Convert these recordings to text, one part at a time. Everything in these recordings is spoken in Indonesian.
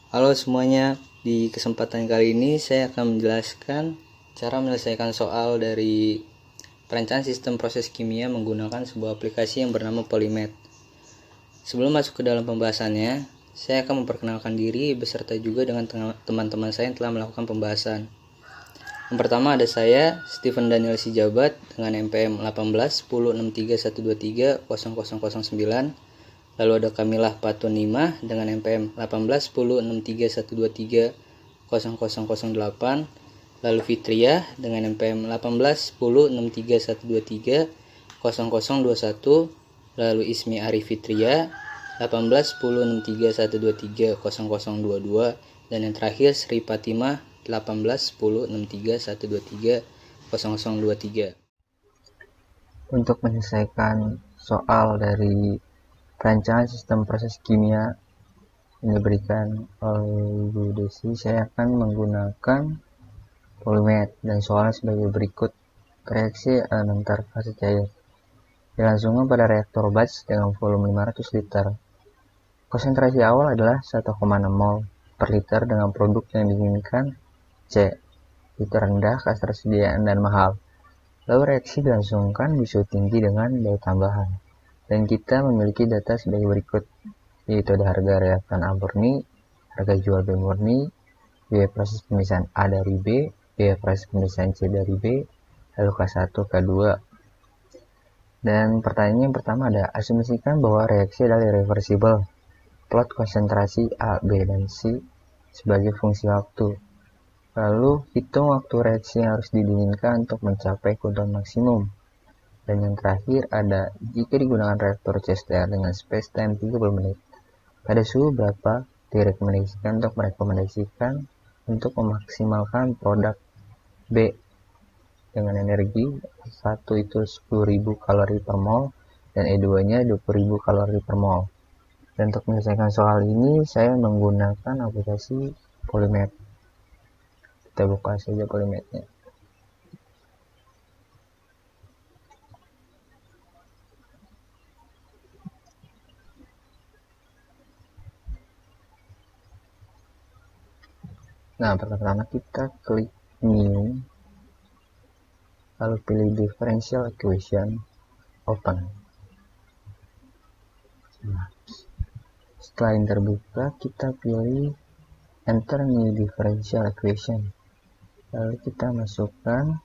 Halo semuanya, di kesempatan kali ini saya akan menjelaskan cara menyelesaikan soal dari perencanaan sistem proses kimia menggunakan sebuah aplikasi yang bernama Polymath. Sebelum masuk ke dalam pembahasannya, saya akan memperkenalkan diri beserta juga dengan teman-teman saya yang telah melakukan pembahasan. Yang pertama ada saya, Stephen Daniel Sijabat dengan NPM 18106312300009. Lalu ada Kamilah Patunimah dengan NPM 181063130008. Lalu Fitria dengan NPM 181063130021. Lalu Ismi Arif Fitria 181063130022. Dan yang terakhir Sri Fatimah 181063130023. Untuk menyelesaikan soal dari perencanaan sistem proses kimia yang diberikan oleh Ibu Desi, saya akan menggunakan Polymath dan soalnya sebagai berikut. Reaksi elementar fase cair dilangsungkan pada reaktor batch dengan volume 500 liter. Konsentrasi awal adalah 1,6 mol per liter dengan produk yang diinginkan C, itu rendah, ketersediaan dan mahal. Lalu reaksi dilangsungkan di suhu tinggi dengan daya tambahan. Dan kita memiliki data sebagai berikut, yaitu ada harga reaktan A murni, harga jual B murni, biaya proses pemisahan A dari B, biaya proses pemisahan C dari B, lalu K1, K2. Dan pertanyaan yang pertama ada, asumsikan bahwa reaksi adalah irreversible. Plot konsentrasi A, B, dan C sebagai fungsi waktu. Lalu hitung waktu reaksi yang harus didinginkan untuk mencapai keuntungan maksimum. Dan yang terakhir ada, jika digunakan reaktor CSTR dengan space time 30 menit, pada suhu berapa direkomendasikan untuk memaksimalkan produk B dengan energi 1 itu 10.000 kalori per mol dan E2 nya 20.000 kalori per mol. Dan untuk menyelesaikan soal ini saya menggunakan aplikasi Polymath. Kita buka saja Polymath-nya. Nah, pertama kita klik new, lalu pilih differential equation, open. Nah, setelah yang terbuka, kita pilih enter new differential equation. Lalu kita masukkan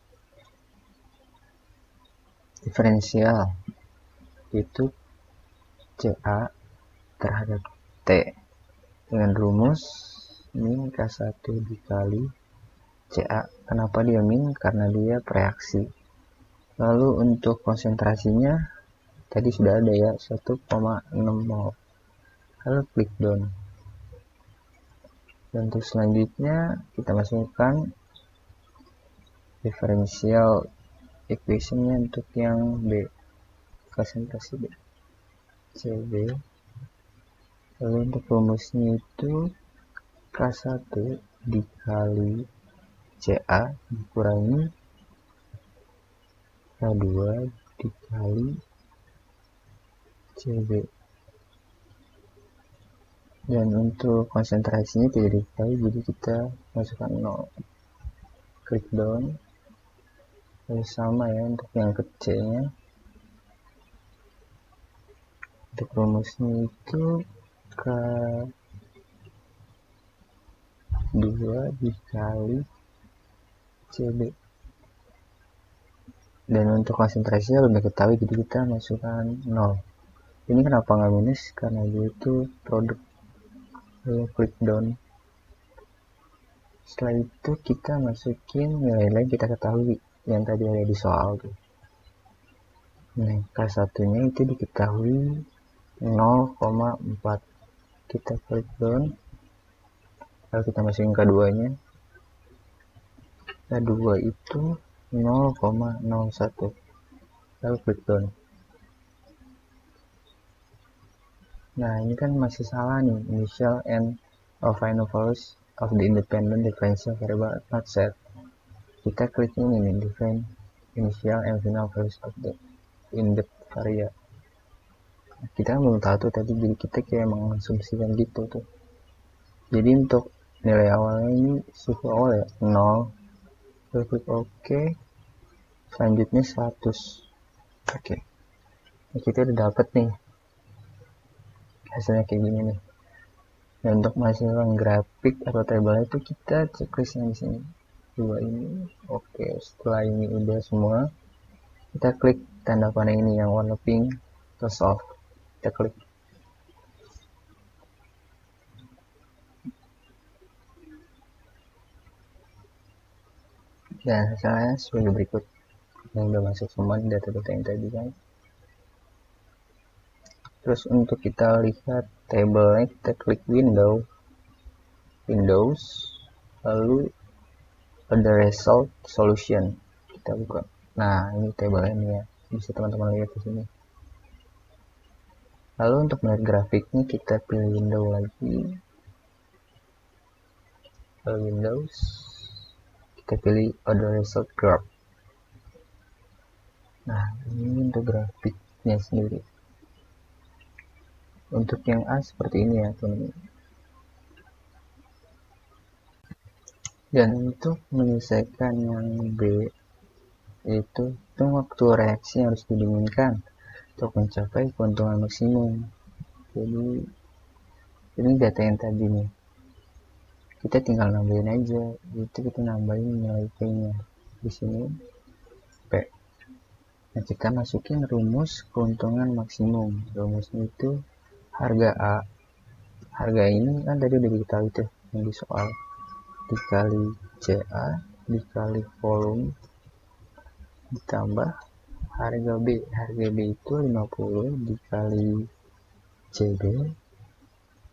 diferensial, itu CA terhadap T dengan rumus min K1 dikali CA. Kenapa dia min? Karena dia reaksi. Lalu untuk konsentrasinya tadi sudah ada ya, 1,6 mol. Lalu klik down. Dan untuk selanjutnya kita masukkan differential equation-nya untuk yang B, konsentrasi B, CB. Lalu untuk rumusnya itu K1 dikali CA dikurangi K2 dikali CB. Dan untuk konsentrasinya tidak diketahui, jadi kita masukkan 0. Klik down. Lalu sama ya untuk yang ke C nya. Untuk rumusnya itu K2 dikali CB. Dan untuk konsentrasinya belum diketahui, jadi kita masukkan 0. Ini kenapa nggak minus? Karena dia itu produk. Lalu klik down. Setelah itu kita masukin nilai-nilai kita ketahui yang tadi ada di soal tuh. Nah, K1 nya itu diketahui 0,4. Kita klik down. Lalu kita masukin K2 nya. K2 itu 0,01. Lalu klik down. Nah, ini kan masih salah nih, initial and or final values of the independent differential variable not set. Kita klik ini nih, define initial and final values of the independent variable. Kita kan belum tahu tuh tadi, jadi kita kayak mengasumsikan gitu tuh. Jadi untuk nilai awalnya ini suhu awal ya 0, terus klik OK, selanjutnya 100. Oke, nah, kita udah dapet nih hasilnya kayak gini nih. Dan untuk menghasilkan grafik atau tabel itu kita checklist yang di sini dua ini. Oke, setelah ini udah semua, kita klik tanda panah ini yang warna pink, terus off. Kita klik. Dan hasilnya sebagai berikut. Yang udah masuk semua data-data yang tadi kan. Terus untuk kita lihat tabelnya, kita klik Windows, lalu ada result solution, kita buka. Nah, ini tabelnya nih ya, bisa teman-teman lihat di sini. Lalu untuk melihat grafiknya, kita pilih window lagi, lalu Windows, kita pilih order result graph. Nah, ini untuk grafiknya sendiri. Untuk yang A seperti ini ya teman-teman. Dan untuk menyelesaikan yang B, itu waktu reaksi harus didinginkan untuk mencapai keuntungan maksimum. Jadi ini data yang tadi nih, kita tinggal nambahin aja. Itu kita nambahin nilai P nya di sini P. Nah, kita masukin rumus keuntungan maksimum. Rumusnya itu harga A, harga ini kan tadi udah diketahui tuh yang di soal, dikali CA dikali volume ditambah harga B. Harga B itu 50 dikali CB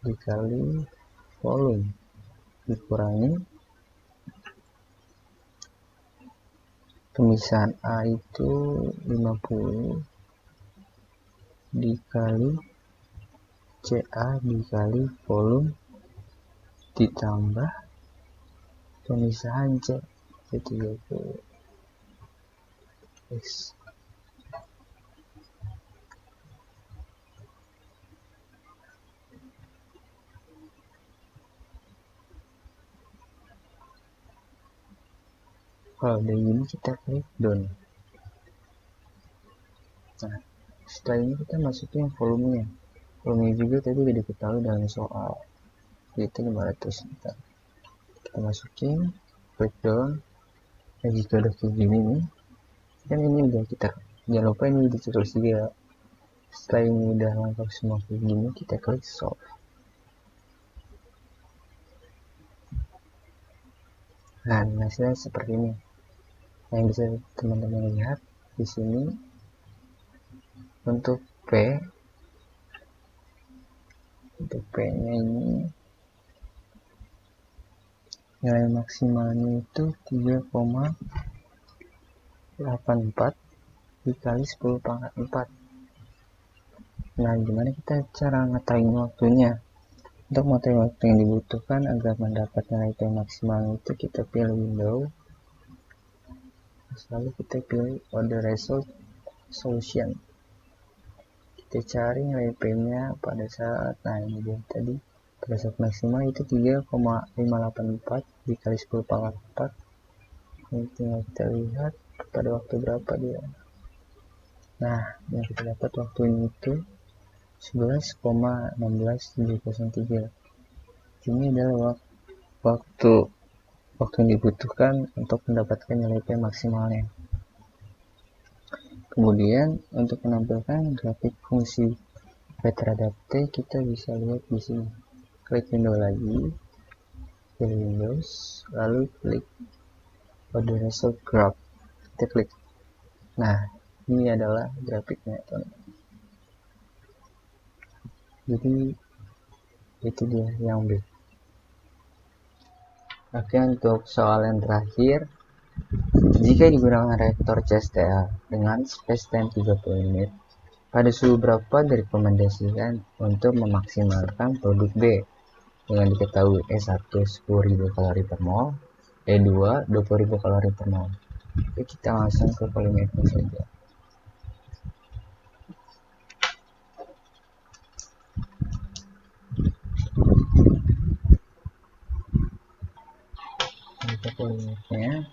dikali volume dikurangi pemisahan A itu 50 dikali CA dikali volume ditambah pemisahan C itu 30. Yes. Kalau udah gini kita klik done. Nah, setelah ini kita masukin volumenya. Volumenya juga tadi udah diketahui dalam soal. Itu 500. Kita masukin, klik done. Nah, jika udah kayak gini nih, kan ini udah kita, jangan lupa ini di checklist juga. Setelah ini udah lengkap semua kayak gini, kita klik solve. Nah, hasilnya seperti ini. Yang bisa teman-teman lihat di sini untuk P, untuk P-nya ini nilai maksimalnya itu 3,84 dikali 10 pangkat 4. Nah, gimana kita cara ngetahuin waktunya? Untuk mengetahui waktu yang dibutuhkan agar mendapat nilai P maksimal itu, kita pilih window, lalu kita pilih order result solution. Kita cari nilai P nya pada saat, nah ini dia tadi, pada saat maksimal itu 3,584 dikali 10 pangkat 4. Ini tinggal kita lihat pada waktu berapa dia. Nah, yang kita dapat waktunya itu 11,16703. Ini adalah waktu yang dibutuhkan untuk mendapatkan nilai P maksimalnya. Kemudian untuk menampilkan grafik fungsi P terhadap T, kita bisa lihat di sini. Klik window lagi, pilih Windows, lalu klik order result graph. Kita klik. Nah, ini adalah grafiknya, teman-teman. Jadi itu dia yang B. Oke, untuk soal yang terakhir, jika digunakan reaktor CSTL dengan space time 30 menit, pada suhu berapa direkomendasikan untuk memaksimalkan produk B dengan diketahui E1 10.000 kalori per mol, E2 20.000 kalori per mol. Oke, kita langsung ke polimeter saja. untuk polimetnya.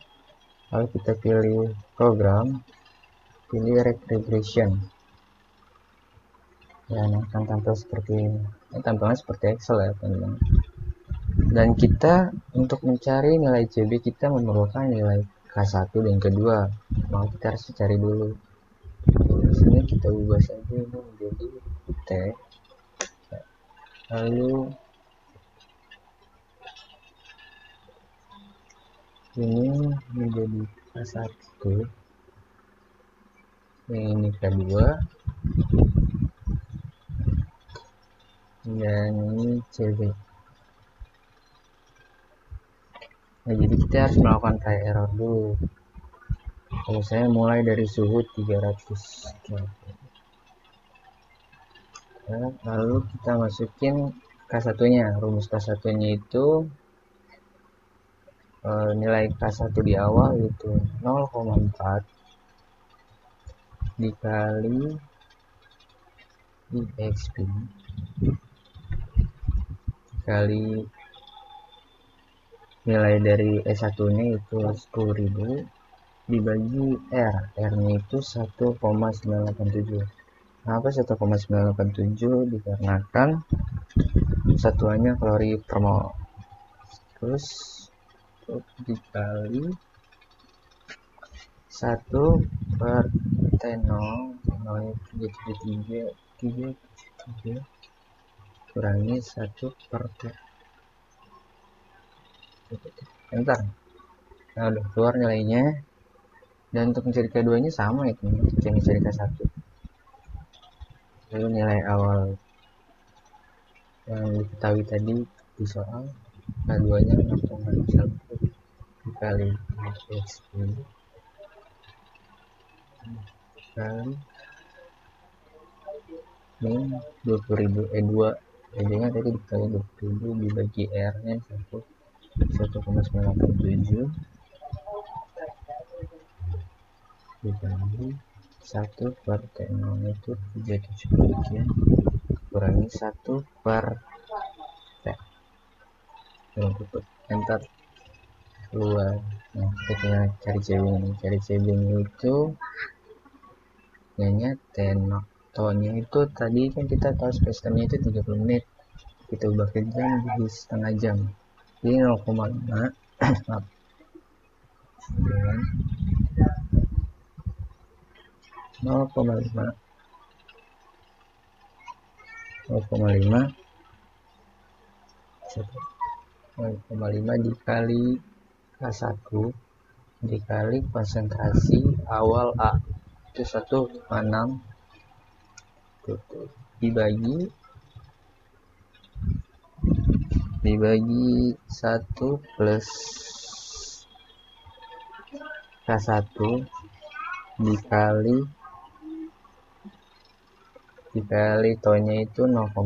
Lalu kita pilih program, pilih regression. Dan akan tampil seperti ini. Tampilannya seperti Excel ya teman-teman. Dan kita untuk mencari nilai CB kita memerlukan nilai K1 dan K2. Maka kita harus cari dulu. Di sini kita ubah saja ini menjadi T. Lalu ini menjadi K1. Yang ini K2. Dan ini CB. Nah, jadi kita harus melakukan try error dulu. Kalau saya mulai dari suhu 300 nah, lalu kita masukin K1 nya. Rumus K1 nya itu nilai K1 di awal itu 0,4 dikali EXP dikali nilai dari E1 nya itu 10.000 dibagi R. R nya itu 1,987. Kenapa 1,987? Dikarenakan satuannya kalori per mol. Terus dikali 1 per T0 373 kurangi 1 per T. Enter. Nah, udah keluar nilainya. Dan untuk mencari keduanya sama itu, kita mencari K1. Lalu nilai awal yang diketahui tadi di soal K2 nya 0,1 dikali XP kali ini 20.000 2 jadinya tadi dikali 20.000 dibagi R nya 1,987 dibagi 1 per T0 itu 373 kurangi 1 per T. Enter. Keluar. Nah, kita tinggal cari CB nya. Cari CB nya itu nya T0 itu tadi kan kita tahu space time nya itu 30 menit. Kita ubah ke jam jadi setengah jam. Jadi 0,5 dikali K1 dikali konsentrasi awal A itu 1,6 dibagi 1 plus K1 dikali tonya itu 0,5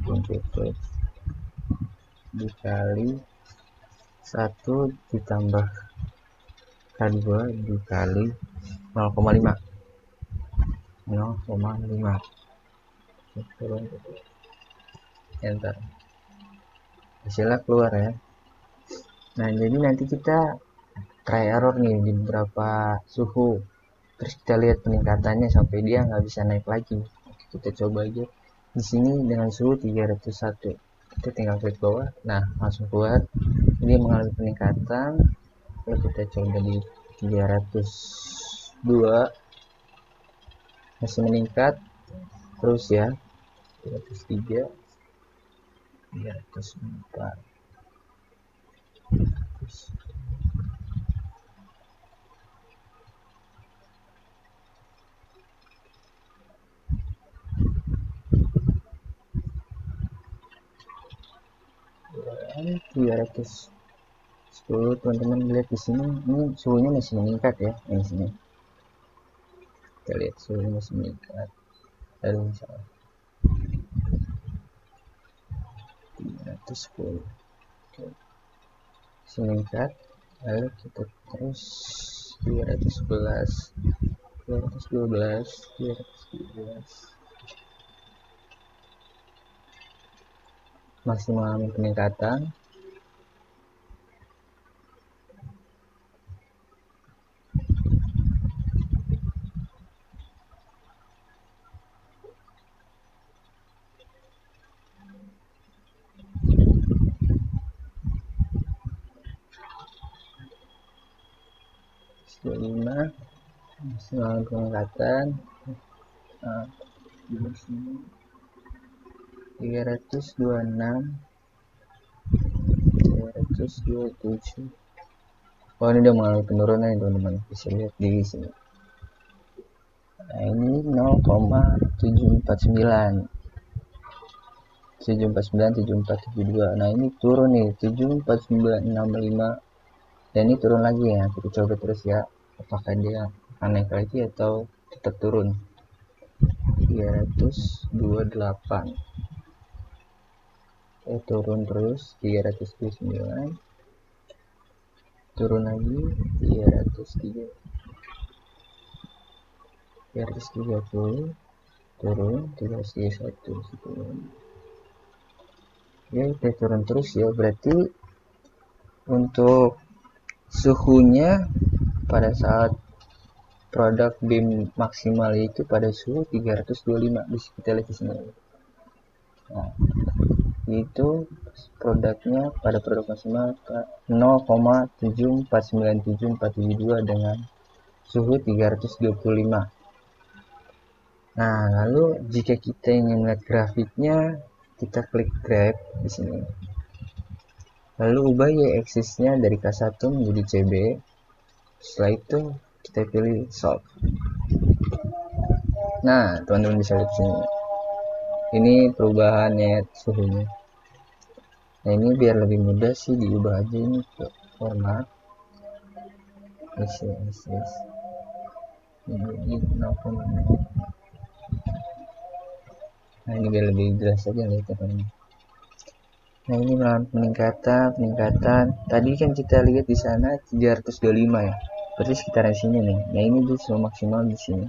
tutup dikali 1 ditambah K2 dikali 0,5 enter. Hasilnya keluar ya. Nah, jadi nanti kita try error nih di beberapa suhu, terus kita lihat peningkatannya sampai dia nggak bisa naik lagi. Kita coba aja di sini dengan suhu 301, kita tinggal klik bawah, nah langsung keluar dia mengalami peningkatan. Lalu kita coba di 302 masih meningkat terus ya, 303 304 310. Teman-teman lihat di sini, ini suhunya masih meningkat ya. Di sini kita lihat suhunya masih meningkat. Lalu misalnya 310 meningkat, lalu kita terus 311 masih mengalami peningkatan. 325 maksimal pengangkatan 326 327. Oh, ini udah mengalami penurunan ya teman-teman, bisa lihat di sini. Nah, ini 0,749 7472. Nah, ini turun nih 74965, dan ini turun lagi ya. Kita coba terus ya, apakah dia akan naik lagi atau tetap turun. 328 turun terus 329, turun lagi 330, turun 331. Ya, kita turun terus ya. Berarti untuk suhunya pada saat produk BIM maksimal itu pada suhu 325, bisa kita lihat di sini. Nah, itu produknya pada produk maksimal 0,7497472 dengan suhu 325. Nah, lalu jika kita ingin melihat grafiknya, kita klik graph di sini. Lalu ubah y-axisnya dari K1 menjadi CB. Setelah itu kita pilih solve. Nah, teman-teman bisa lihat sini. Ini perubahannya suhunya. Nah, ini biar lebih mudah sih diubah aja ini ke format SS. Ini 0,0. Nah, ini biar lebih jelas aja lihat teman-teman. Nah, ini peningkatan. Tadi kan kita lihat di sana 325 ya. Berarti sekitaran sini nih. Nah, ini dia semua maksimal di sini.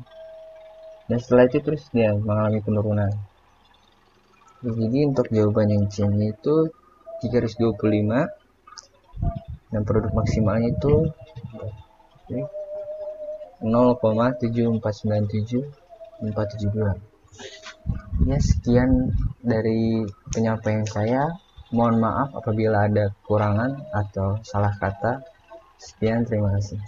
Dan setelah itu terus dia mengalami penurunan. Jadi untuk jawaban yang C itu 325, dan produk maksimalnya itu 0,7497472. Ya, sekian dari penyampaian saya. Mohon maaf apabila ada kekurangan atau salah kata. Sekian, terima kasih.